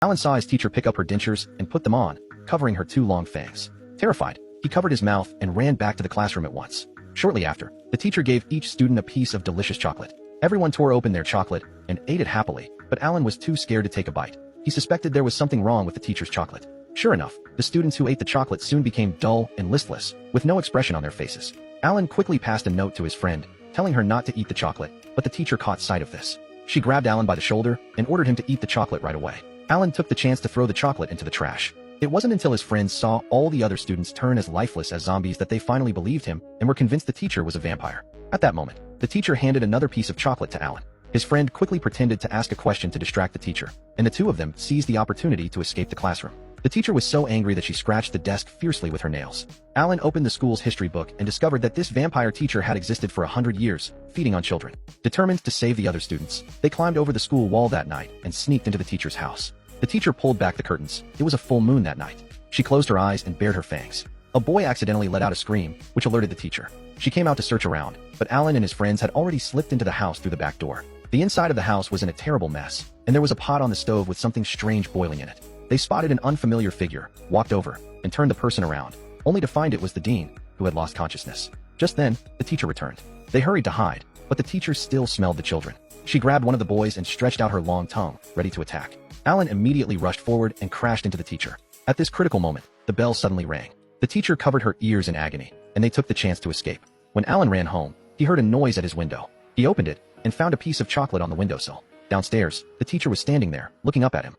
Alan saw his teacher pick up her dentures and put them on, covering her two long fangs. Terrified, he covered his mouth and ran back to the classroom at once. Shortly after, the teacher gave each student a piece of delicious chocolate. Everyone tore open their chocolate and ate it happily, but Alan was too scared to take a bite. He suspected there was something wrong with the teacher's chocolate. Sure enough, the students who ate the chocolate soon became dull and listless, with no expression on their faces. Alan quickly passed a note to his friend, telling her not to eat the chocolate, but the teacher caught sight of this. She grabbed Alan by the shoulder and ordered him to eat the chocolate right away. Alan took the chance to throw the chocolate into the trash. It wasn't until his friends saw all the other students turn as lifeless as zombies that they finally believed him and were convinced the teacher was a vampire. At that moment, the teacher handed another piece of chocolate to Alan. His friend quickly pretended to ask a question to distract the teacher, and the two of them seized the opportunity to escape the classroom. The teacher was so angry that she scratched the desk fiercely with her nails. Alan opened the school's history book and discovered that this vampire teacher had existed for 100 years, feeding on children. Determined to save the other students, they climbed over the school wall that night and sneaked into the teacher's house. The teacher pulled back the curtains. It was a full moon that night. She closed her eyes and bared her fangs. A boy accidentally let out a scream, which alerted the teacher. She came out to search around, but Alan and his friends had already slipped into the house through the back door. The inside of the house was in a terrible mess, and there was a pot on the stove with something strange boiling in it. They spotted an unfamiliar figure, walked over, and turned the person around, only to find it was the dean, who had lost consciousness. Just then, the teacher returned. They hurried to hide, but the teacher still smelled the children. She grabbed one of the boys and stretched out her long tongue, ready to attack. Alan immediately rushed forward and crashed into the teacher. At this critical moment, the bell suddenly rang. The teacher covered her ears in agony, and they took the chance to escape. When Alan ran home, he heard a noise at his window. He opened it and found a piece of chocolate on the windowsill. Downstairs, the teacher was standing there, looking up at him.